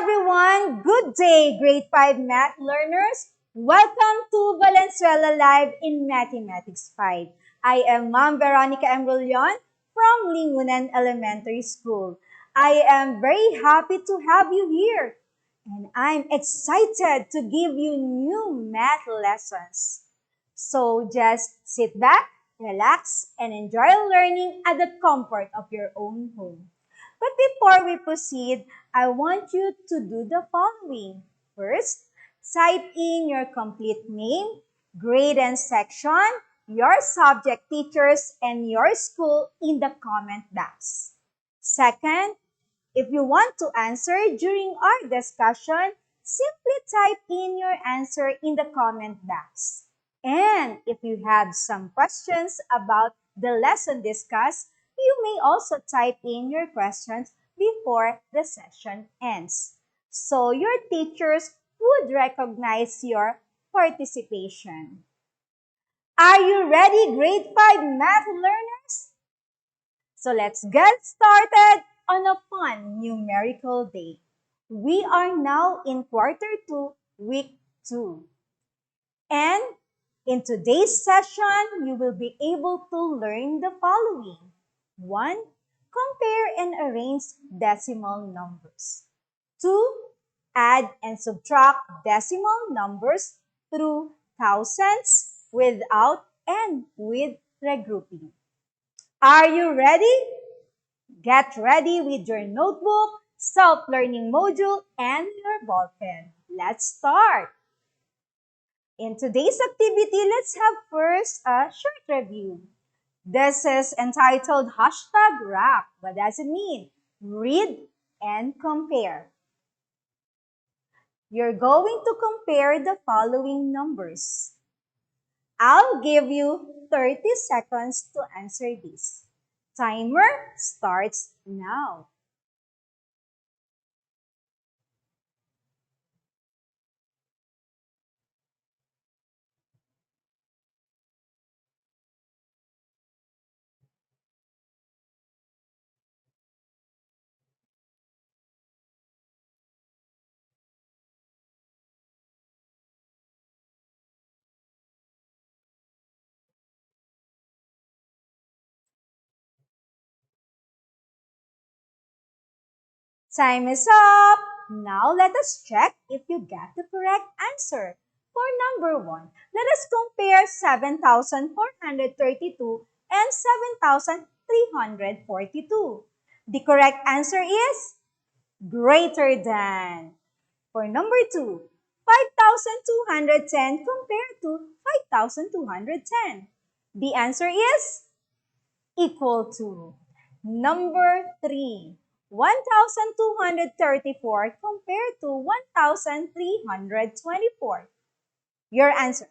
everyone! Good day, grade 5 math learners! Welcome to Valenzuela Live in Mathematics 5. I am Ma'am Veronica Embrolion from Lingunan Elementary School. I am very happy to have you here, and I'm excited to give you new math lessons. So just sit back, relax, and enjoy learning at the comfort of your own home. But before we proceed, I want you to do the following. First, type in your complete name, grade and section, your subject teachers, and your school in the comment box. Second, if you want to answer during our discussion, simply type in your answer in the comment box. And if you have some questions about the lesson discussed, you may also type in your questions before the session ends. So your teachers would recognize your participation. Are you ready, grade 5 math learners? So let's get started on a fun numerical day. We are now in quarter 2, week 2. And in today's session, you will be able to learn the following. 1. Compare and arrange decimal numbers. 2. Add and subtract decimal numbers through thousands, without, and with regrouping. Are you ready? Get ready with your notebook, self-learning module, and your ballpen. Let's start. In today's activity, let's have first a short review. This is entitled hashtag rap. What does it mean? Read and compare. You're going to compare the following numbers. I'll give you 30 seconds to answer this. Timer starts now. Time is up! Now let us check if you get the correct answer. For number 1, let us compare 7,432 and 7,342. The correct answer is greater than. For number 2, 5,210 compared to 5,210. The answer is equal to. Number 3, 1,234 compared to 1,324. Your answer.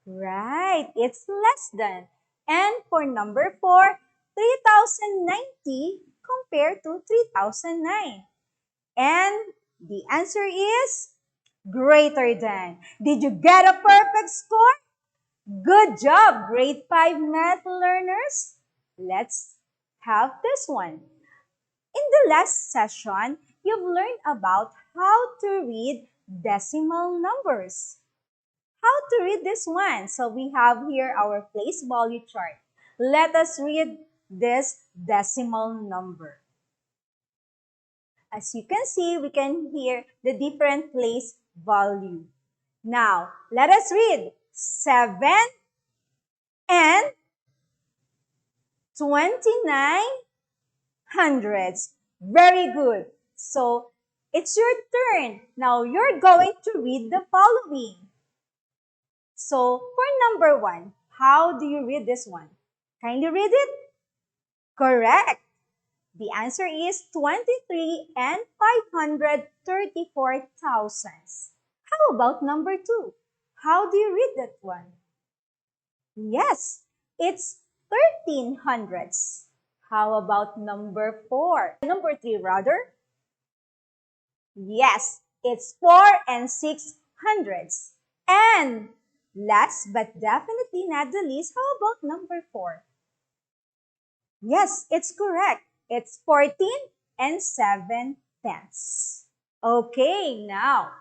Right, it's less than. And for number 4, 3,090 compared to 3,009. And the answer is greater than. Did you get a perfect score? Good job, grade 5 math learners. Let's have this one. In the last session, you've learned about how to read decimal numbers. How to read this one? So we have here our place value chart. Let us read this decimal number. As you can see, we can hear the different place value. Now, let us read 7 and 29 hundredths. Very good. So, it's your turn. Now, you're going to read the following. So, for number 1, how do you read this one? Kindly read it. Correct. The answer is 23 and 534 thousandths. How about number 2? How do you read that one? Yes, it's 13 hundredths. How about number 4? Number 3 rather? Yes, it's 4 and 6 hundredths. And last but definitely not the least, how about number 4? Yes, it's correct. It's 14 and 7 tenths. Okay, now,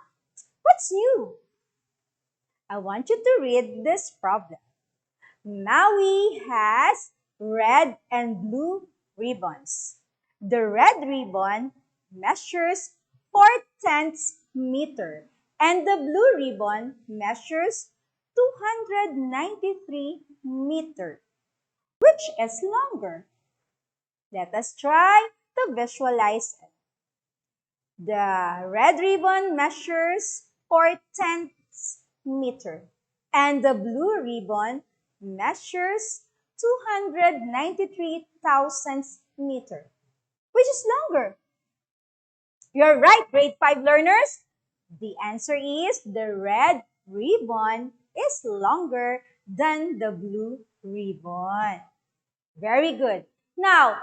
what's new? I want you to read this problem. Maui has red and blue ribbons. The red ribbon measures 4/10 meter and the blue ribbon measures 293 meter. Which is longer? Let us try to visualize it. The red ribbon measures 4/10 meter and the blue ribbon measures 293 thousandths meter. Which is longer? You're right, grade 5 learners. The answer is the red ribbon is longer than the blue ribbon. Very good. Now,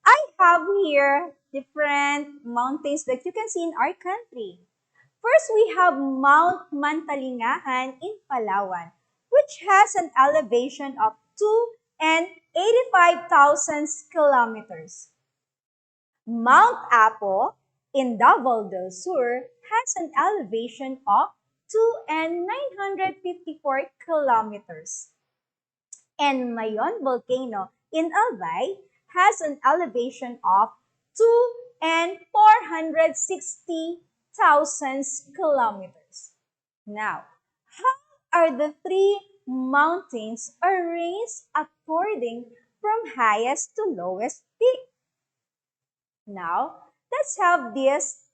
I have here different mountains that you can see in our country. First, we have Mount Mantalingahan in Palawan, which has an elevation of 2 and 85,000 kilometers. Mount Apo in Davao del Sur has an elevation of 2 and 954 kilometers. And Mayon volcano in Albay has an elevation of 2 and 460,000 kilometers. Now, how are the three mountains arranged according from highest to lowest peak? Now, let's have this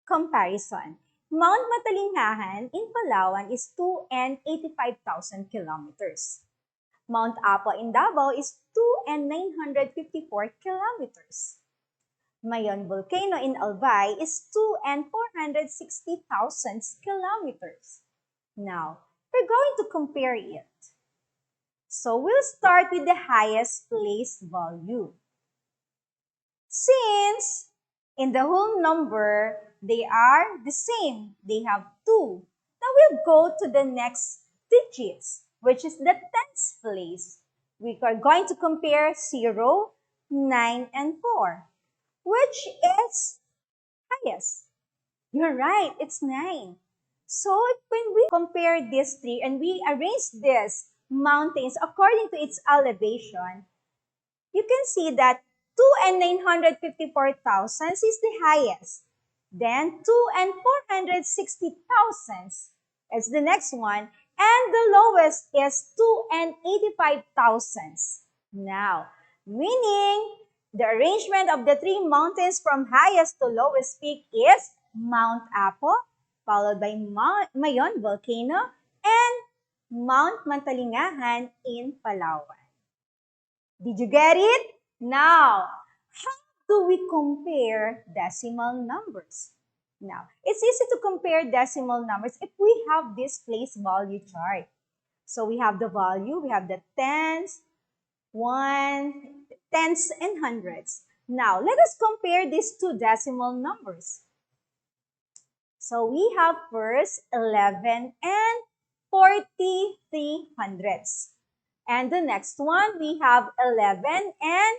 comparison. Mount Matalingahan in Palawan is 2 and 85,000 kilometers. Mount Apo in Davao is 2 and 954 kilometers. Mayon volcano in Albay is 2 and 460,000 kilometers. Now, we're going to compare it. So we'll start with the highest place value. Since in the whole number, they are the same. They have 2. Now we'll go to the next digits, which is the tens place. We are going to compare 0, 9, and 4. Which is highest? You're right, it's 9. So when we compare these three and we arrange these mountains according to its elevation, you can see that 2 and 954 thousandths is the highest. Then 2 and 460 thousandths is the next one. And the lowest is 2 and 85 thousandths. Now, meaning the arrangement of the three mountains from highest to lowest peak is Mount Apo, followed by Mayon volcano, and Mount Mantalingahan in Palawan. Did you get it? Now, how do we compare decimal numbers? Now, it's easy to compare decimal numbers if we have this place value chart. So we have the value, we have the tens, one, tens, and hundreds. Now, let us compare these two decimal numbers. So we have first 11 and 43 hundredths. And the next one, we have 11 and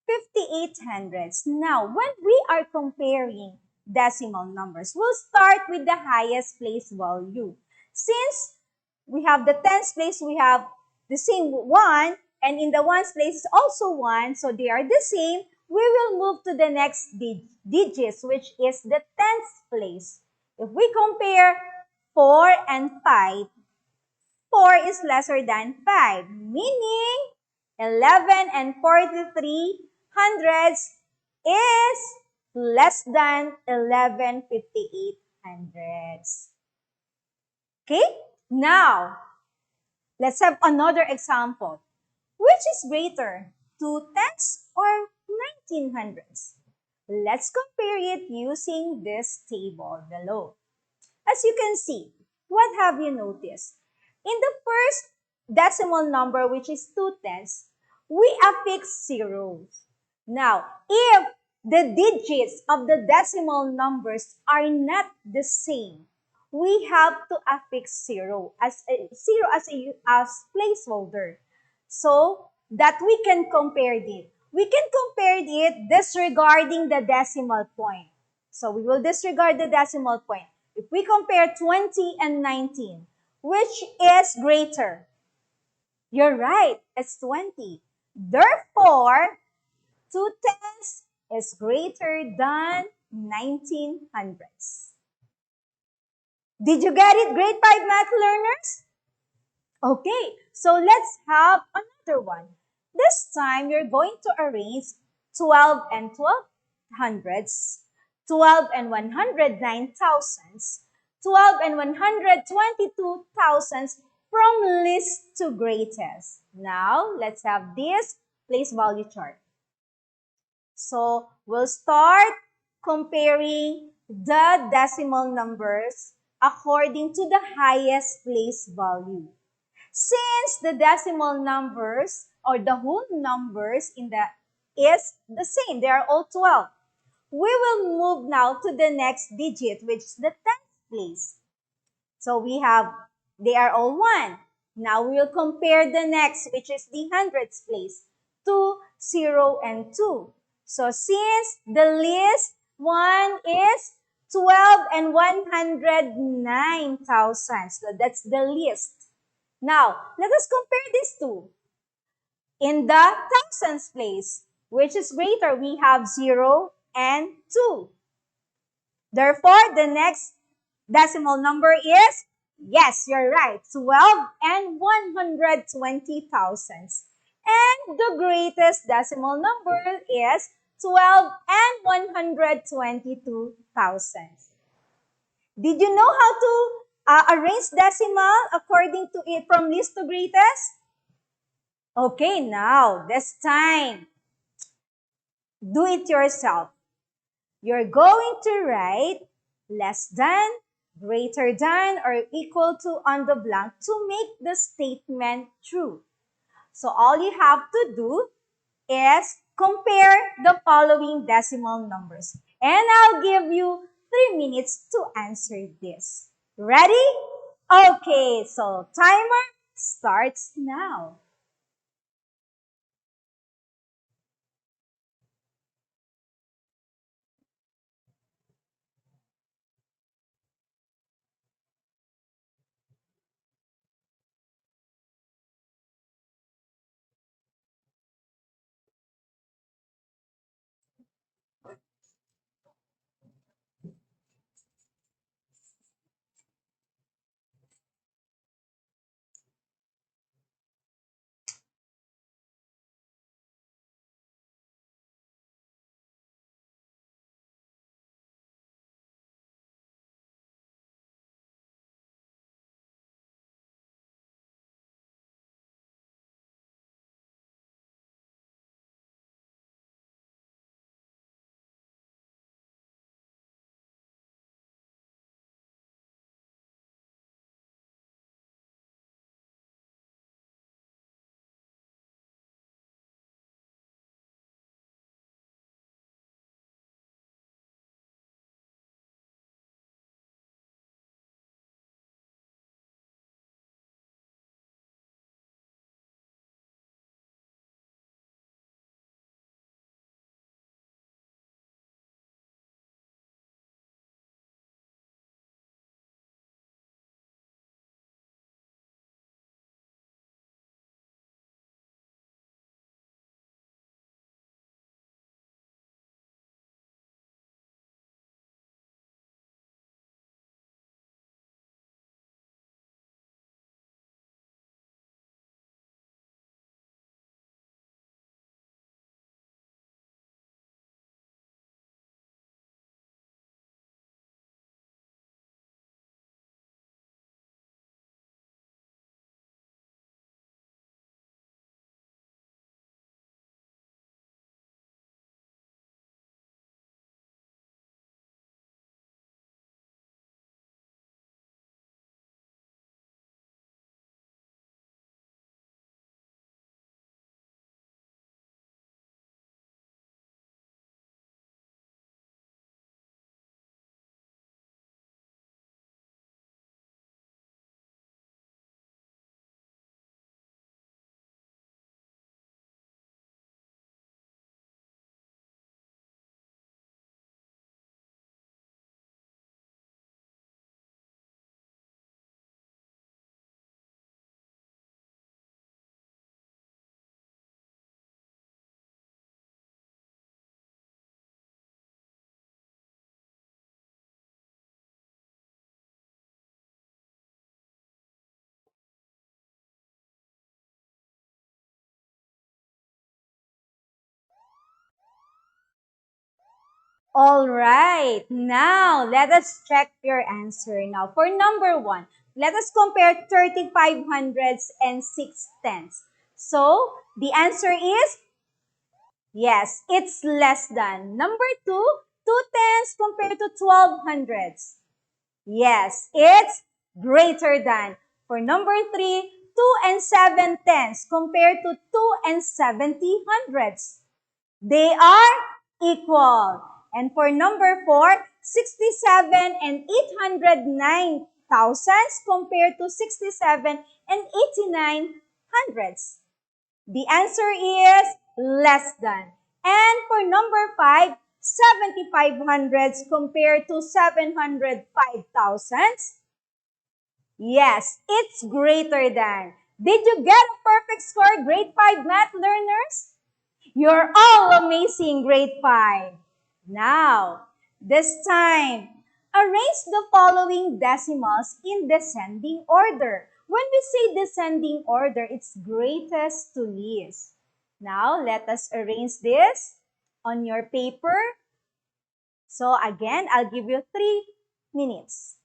58 hundredths. Now, when we are comparing decimal numbers, we'll start with the highest place value. Since we have the tens place, we have the same 1, and in the ones place is also 1, so they are the same. We will move to the next digits, which is the tens place. If we compare 4 and 5, 4 is lesser than 5, meaning 11 and 43 hundredths is less than 11/58 hundredths. Okay? Now, let's have another example. Which is greater, 2 tenths or 19 hundredths? Let's compare it using this table below. As you can see, what have you noticed? In the first decimal number, which is 2 tenths, we affix zeros. Now, if the digits of the decimal numbers are not the same, we have to affix zero as placeholder so that we can compare it. we can compare it disregarding the decimal point. So we will disregard the decimal point. If we compare 20 and 19, which is greater? You're right, it's 20. Therefore, 2 tenths is greater than 19 hundredths. Did you get it, grade 5 math learners? Okay, so let's have another one. This time, you're going to arrange 12 and 12 hundredths, 12 and 109 thousandths, 12 and 122 thousandths from least to greatest. Now, let's have this place value chart. So, we'll start comparing the decimal numbers according to the highest place value. Since the decimal numbers or the whole numbers in the is the same, they are all 12. We will move now to the next digit, which is the 10th place. So we have, they are all 1. Now we will compare the next, which is the hundredths place, 2, 0, and 2. So since the least one is 12 and 109 thousandths, so that's the least. Now, let us compare these two. In the thousandths place, which is greater, we have 0 and 2. Therefore, the next decimal number is, yes, you're right, 12 and 120 thousandths. And the greatest decimal number is 12 and 122 thousandths. Did you know how to arrange decimal according to it from least to greatest? Okay, now this time, do it yourself. You're going to write less than, greater than, or equal to on the blank to make the statement true. So all you have to do is compare the following decimal numbers. And I'll give you 3 minutes to answer this. Ready? Okay, so timer starts now. All right, now let us check your answer. Now, for number one, let us compare 35 hundreds and 6 tenths. So, the answer is yes, it's less than. Number two, 2 tenths compared to 12 hundreds. Yes, it's greater than. For number three, 2 and 7 tenths compared to 2 and 70 hundreds. They are equal. And for number four, 67 and 809 thousands compared to 67 and 89 hundreds. The answer is less than. And for number five, 7,500 hundreds compared to 705 thousands. Yes, it's greater than. Did you get a perfect score, grade 5 math learners? You're all amazing, grade 5. Now, this time, arrange the following decimals in descending order. When we say descending order, it's greatest to least. Now, let us arrange this on your paper. So again, I'll give you 3 minutes.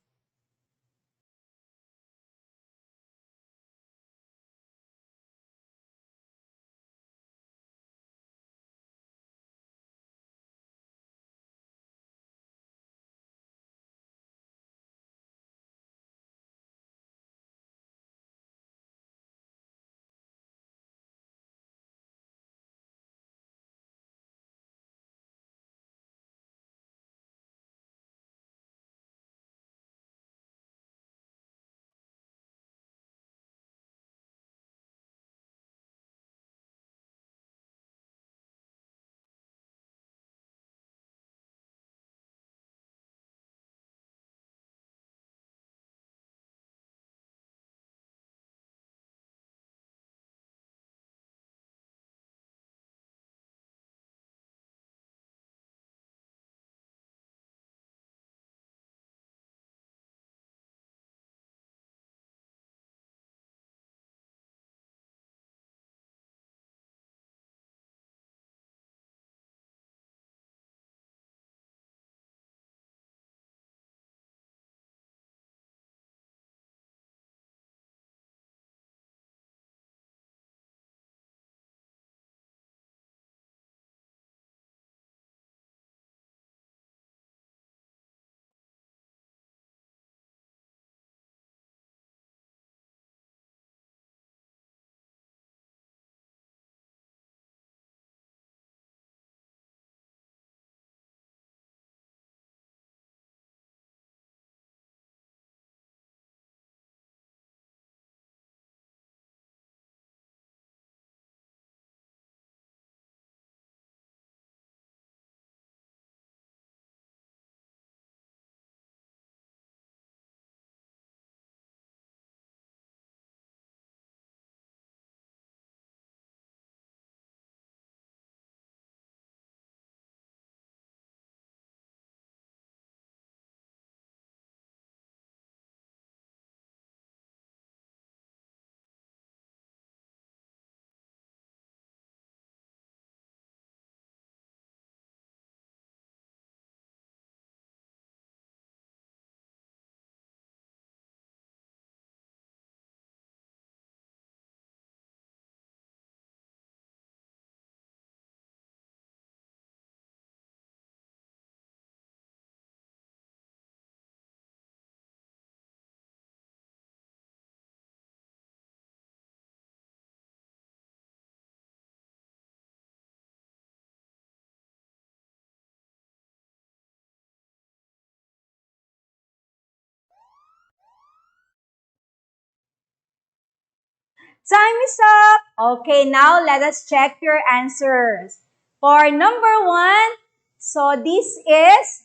Time is up. Okay, now let us check your answers. For number one, so this is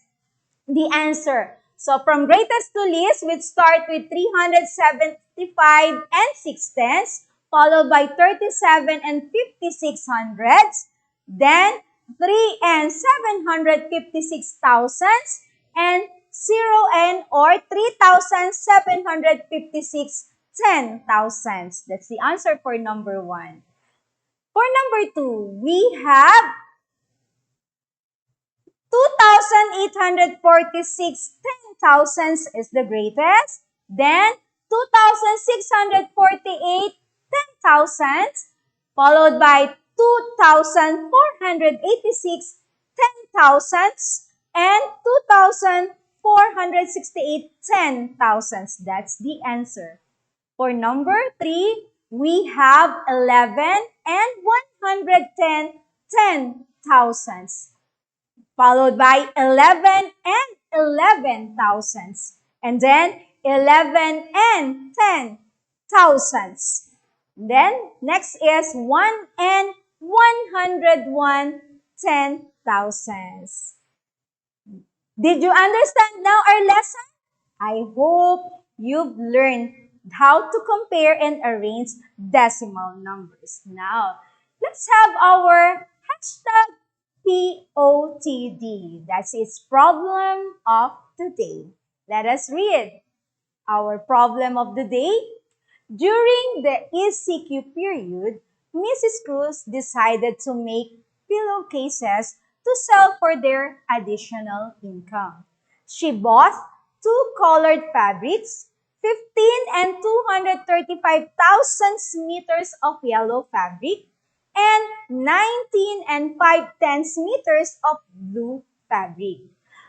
the answer. So from greatest to least, we start with 375 and 6 tenths, followed by 37 and 56 hundredths, then 3 and 756 thousandths, and 0 and or 3,756 ten thousandths. That's the answer for number one. For number two, we have 1,846 10,000s is the greatest. Then 2,648 10,000s, followed by 2,486 10,000s, and 2,468 10,000s. That's the answer. For number 3, we have 11 and 110 10,000s, followed by 11 and 11,000s, and then 11 and 10,000s. Then, next is 1 and 101 10,000s. Did you understand now our lesson? I hope you've learned how to compare and arrange decimal numbers. Now, let's have our hashtag POTD. That's its problem of the day. Let us read our problem of the day. During the ECQ period, Mrs. Cruz decided to make pillowcases to sell for their additional income. She bought 2 colored fabrics, 15 and 235,000 meters of yellow fabric, and 19 and 5/10 meters of blue fabric.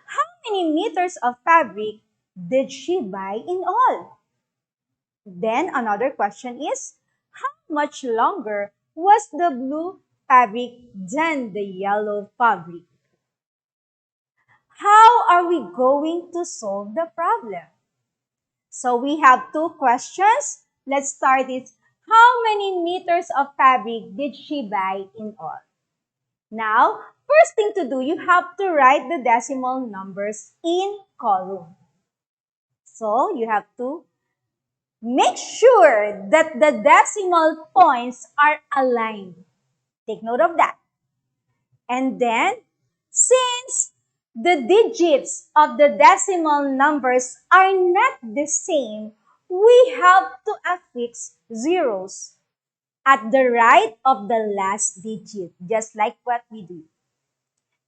How many meters of fabric did she buy in all? Then another question is, how much longer was the blue fabric than the yellow fabric? How are we going to solve the problem? So we have 2 questions. Let's start it. How many meters of fabric did she buy in all? Now, first thing to do, you have to write the decimal numbers in column. So you have to make sure that the decimal points are aligned. Take note of that. And then, since the digits of the decimal numbers are not the same, we have to affix zeros at the right of the last digit, just like what we do.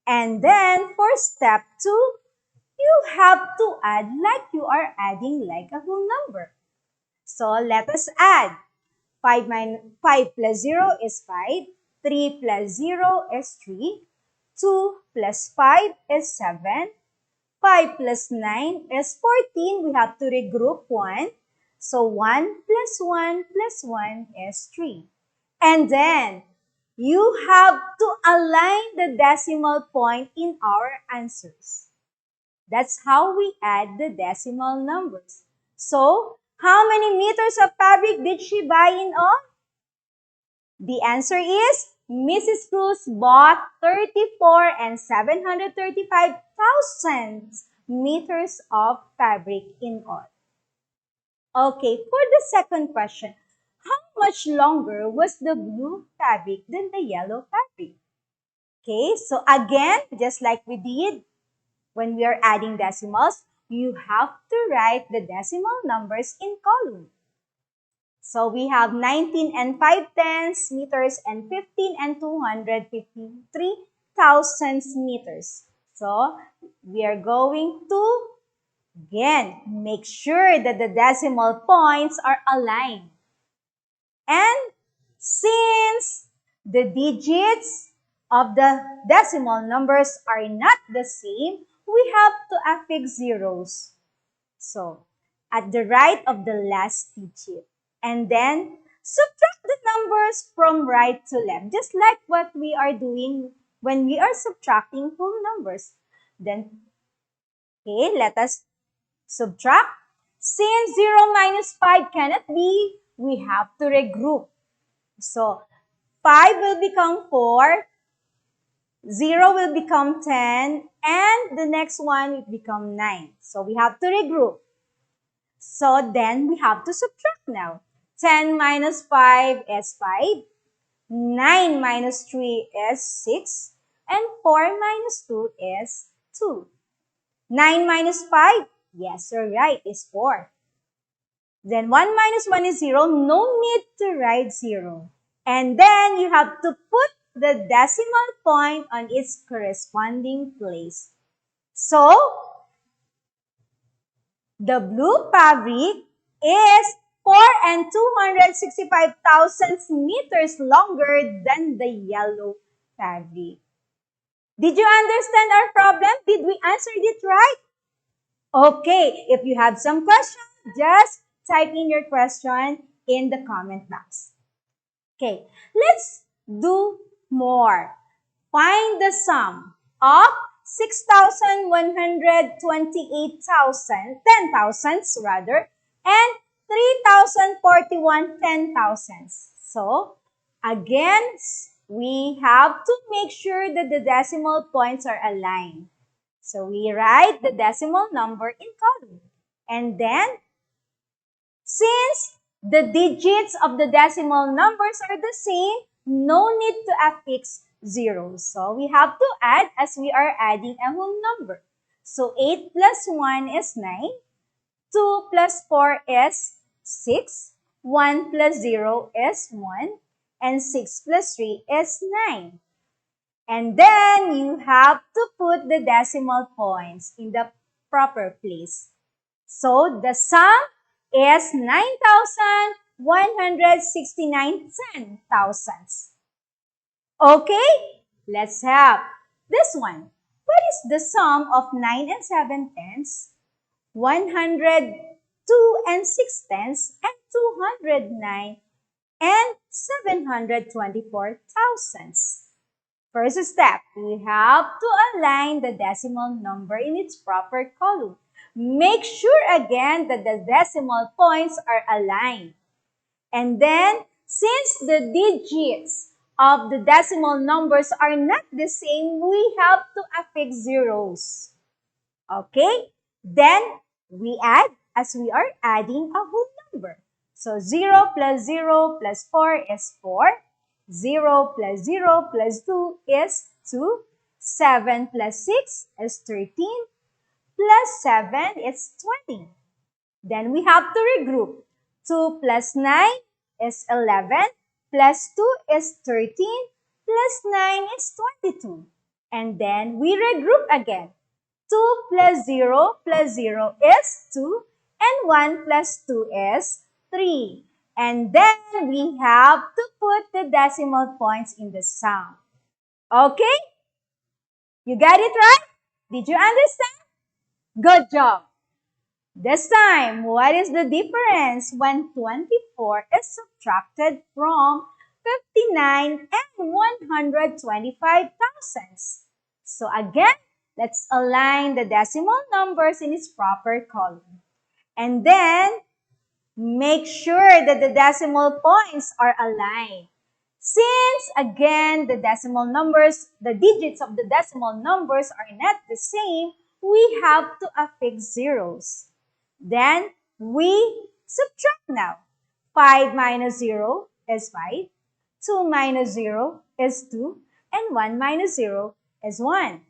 And then, for step 2, you have to add like you are adding like a whole number. So let us add. 5 plus 0 is 5. 3 plus 0 is 3. 2 plus 5 is 7. 5 plus 9 is 14. We have to regroup 1. So 1 plus 1 plus 1 is 3. And then, you have to align the decimal point in our answers. That's how we add the decimal numbers. So, how many meters of fabric did she buy in all? The answer is Mrs. Cruz bought 34 and 735,000 meters of fabric in all. Okay, for the second question, how much longer was the blue fabric than the yellow fabric? Okay, so again, just like we did when we are adding decimals, you have to write the decimal numbers in column. So we have 19 and 5/10 meters and 15 and 253,000 meters. So we are going to, again, make sure that the decimal points are aligned. And since the digits of the decimal numbers are not the same, we have to affix zeros. So, at the right of the last digit. And then, subtract the numbers from right to left, just like what we are doing when we are subtracting whole numbers. Then, okay, let us subtract. Since 0 minus 5 cannot be, we have to regroup. So, 5 will become 4, 0 will become 10, and the next one will become 9. So, we have to regroup. So, then we have to subtract now. 10 minus 5 is 5, 9 minus 3 is 6, and 4 minus 2 is 2. 9 minus 5, yes, you're right, is 4. Then 1 minus 1 is 0, no need to write 0. And then you have to put the decimal point on its corresponding place. So, the blue fabric is 4 and 265 thousandths meters longer than the yellow fabric. Did you understand our problem? Did we answer it right? Okay, if you have some questions, just type in your question in the comment box. Okay, let's do more. Find the sum of 6,128,000, 10,000s rather, and 3,041 10,000s. So, again, we have to make sure that the decimal points are aligned. So, we write the decimal number in column. And then, since the digits of the decimal numbers are the same, no need to affix zeros. So we have to add as we are adding a whole number. So 8 plus 1 is 9, 2 plus 4 is 6, 1 plus 0 is 1, and 6 plus 3 is 9. And then you have to put the decimal points in the proper place. So the sum is 9,169 10,000s. Okay, let's have this one. What is the sum of 9 and 7 tenths, 102 and 6 tenths, and 209 and 724 thousandths? First step, we have to align the decimal number in its proper column. Make sure again that the decimal points are aligned. And then, since the digits of the decimal numbers are not the same, we have to affix zeros. Okay? Then, we add as we are adding a whole number. So, 0 plus 0 plus 4 is 4. 0 plus 0 plus 2 is 2. 7 plus 6 is 13. Plus 7 is 20. Then we have to regroup. 2 plus 9 is 11. Plus 2 is 13. Plus 9 is 22. And then we regroup again. 2 plus 0 is 2. And 1 plus 2 is 3. And then we have to put the decimal points in the sum. Okay? You got it right? Did you understand? Good job. This time, what is the difference when 24 is subtracted from 59 and 125 thousandths? So again, let's align the decimal numbers in its proper column. And then, make sure that the decimal points are aligned. Since, again, the decimal numbers, the digits of the decimal numbers are not the same, we have to affix zeros. Then, we subtract now. 5 minus 0 is 5. 2 minus 0 is 2. And 1 minus 0 is 1.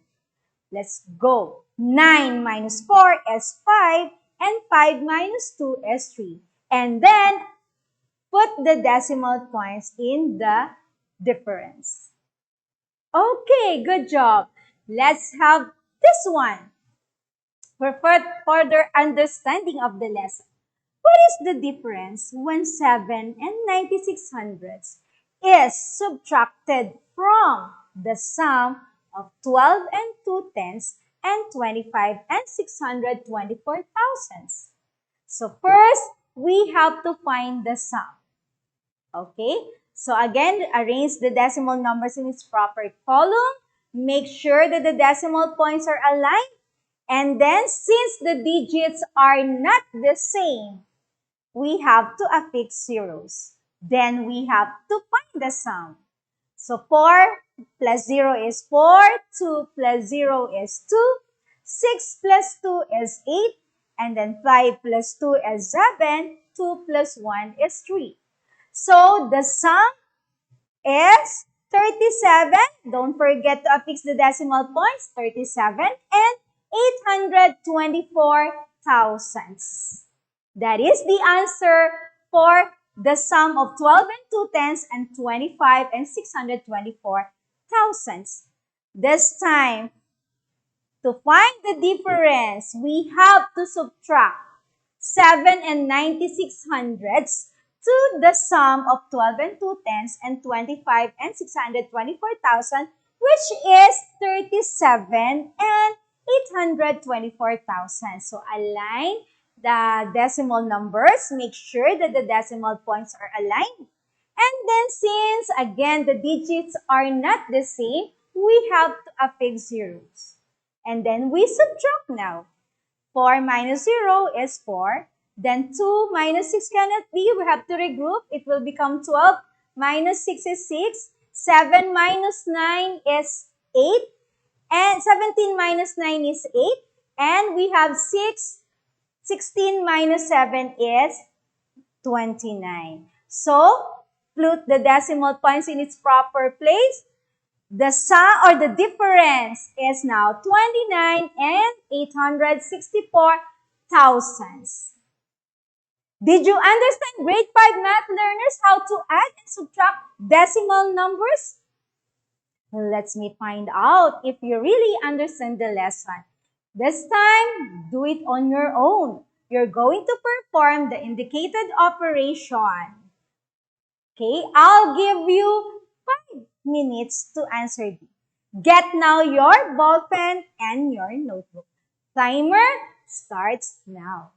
Let's go. 9 minus 4 is 5. And 5 minus 2 is 3. And then, put the decimal points in the difference. Okay, good job. Let's have this one for further understanding of the lesson. What is the difference when 7 and 96 hundredths is subtracted from the sum of 12 and 2 tenths and 25 and 624 thousandths? So first, we have to find the sum. Okay? So again, arrange the decimal numbers in its proper column. Make sure that the decimal points are aligned. And then, since the digits are not the same, we have to affix zeros. Then we have to find the sum. So 4 plus 0 is 4, 2 plus 0 is 2, 6 plus 2 is 8, and then 5 plus 2 is 7, 2 plus 1 is 3. So the sum is 37. Don't forget to affix the decimal points, 37 and 824 thousandths. That is the answer for the sum of 12 and 2 tenths and 25 and 624 thousandths. This time, To find the difference, we have to subtract 7 and 96 hundredths to the sum of 12 and 2 tenths and 25 and 624,000, which is 37 and 824,000. So align the decimal numbers. Make sure that the decimal points are aligned. And then since, again, the digits are not the same, we have to affix zeros. And then we subtract now. 4 minus 0 is 4. Then 2 minus 6 cannot be. We have to regroup. It will become 12. Minus 6 is 6. 7 minus 9 is 8. And 17 minus 9 is 8. And we have 6. 16 minus 7 is 29. So, put the decimal points in its proper place. The sum or the difference is now 29 and 864 thousandths. Did you understand, grade 5 math learners, how to add and subtract decimal numbers? Let's me find out if you really understand the lesson. This time, do it on your own. You're going to perform the indicated operation. Okay, I'll give you 5 minutes to answer these. Get now your ball pen and your notebook. Timer starts now.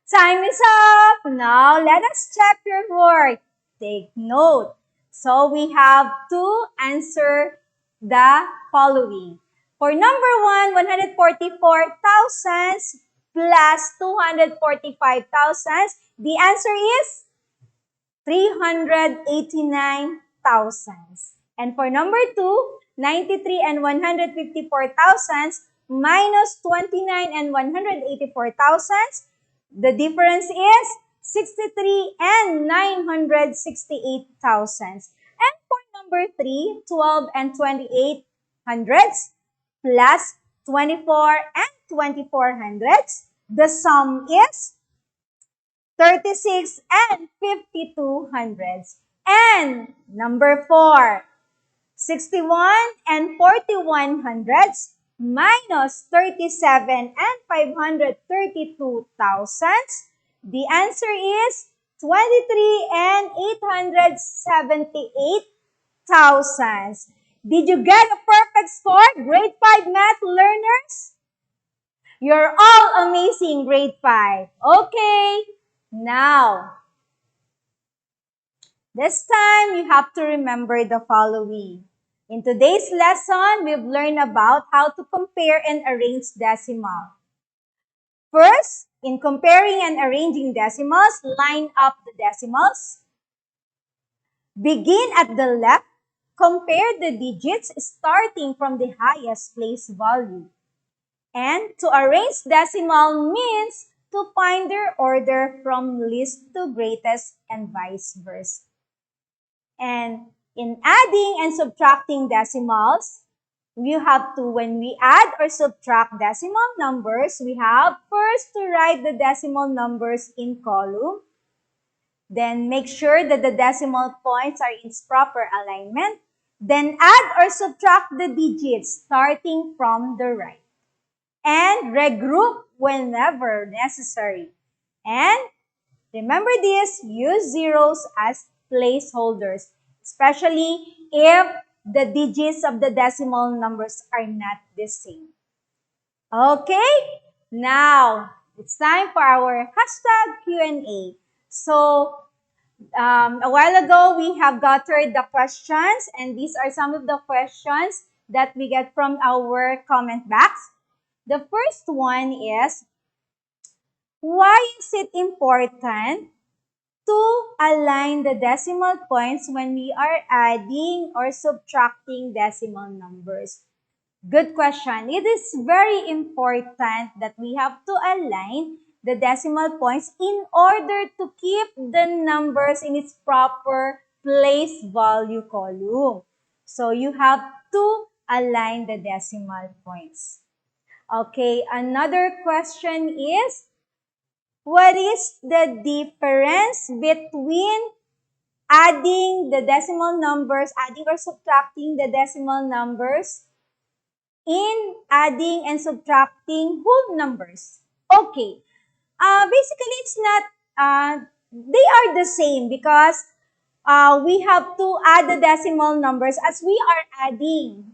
Time is up. Now let us check your work. Take note. So we have to answer the following. For number 1, 144,000 plus 245,000. The answer is 389,000. And for number 2, 93 and 154,000 minus 29 and 184,000. The difference is 63 and 968,000. And for number 3, 12 and 28 hundreds plus 24 and 24 hundreds. The sum is 36 and 52 hundreds. And number 4, 61 and 41 hundreds minus 37 and 532 thousandths. The answer is 23 and 878 thousandths. Did you get a perfect score, grade 5 math learners? You're all amazing, grade 5. Okay, now, this time you have to remember the following. In today's lesson, we've learned about how to compare and arrange decimal. First, in comparing and arranging decimals, line up the decimals. Begin at the left. Compare the digits starting from the highest place value. And to arrange decimal means to find their order from least to greatest and vice versa. And in adding and subtracting decimals, when we add or subtract decimal numbers, we have first to write the decimal numbers in column. Then make sure that the decimal points are in proper alignment. Then add or subtract the digits starting from the right. And regroup whenever necessary. And remember this, use zeros as placeholders, especially if the digits of the decimal numbers are not the same. Okay, now it's time for our hashtag Q&A. So, a while ago, we have gathered the questions, and these are some of the questions that we get from our comment box. The first one is, why is it important to align the decimal points when we are adding or subtracting decimal numbers? Good question. It is very important that we have to align the decimal points in order to keep the numbers in its proper place value column. So you have to align the decimal points. Okay, another question is, what is the difference between adding the decimal numbers, adding or subtracting the decimal numbers in adding and subtracting whole numbers? Okay, basically it's not, they are the same because we have to add the decimal numbers as we are adding.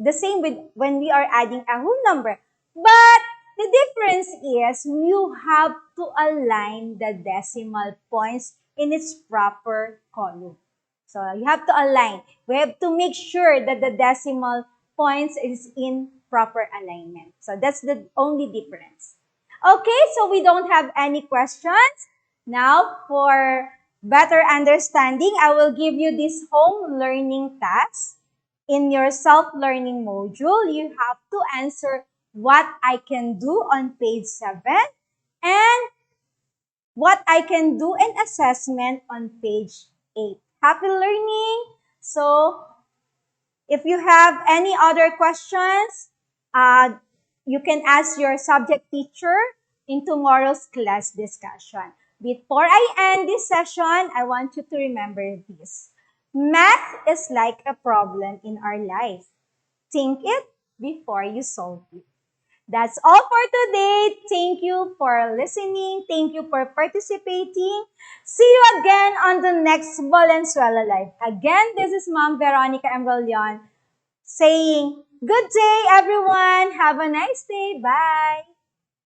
The same with when we are adding a whole number. But the difference is you have to align the decimal points in its proper column. So you have to align. We have to make sure that the decimal points is in proper alignment. So that's the only difference. Okay, so we don't have any questions. Now, for better understanding, I will give you this home learning task. In your self-learning module, you have to answer what I can do on page 7 and what I can do in assessment on page 8. Happy learning! So, if you have any other questions, you can ask your subject teacher in tomorrow's class discussion. Before I end this session, I want you to remember this. Math is like a problem in our life. Think it before you solve it. That's all for today. Thank you for listening. Thank you for participating. See you again on the next Valenzuela Live. Again, this is Ma'am Veronica Emrolion saying, good day, everyone. Have a nice day. Bye.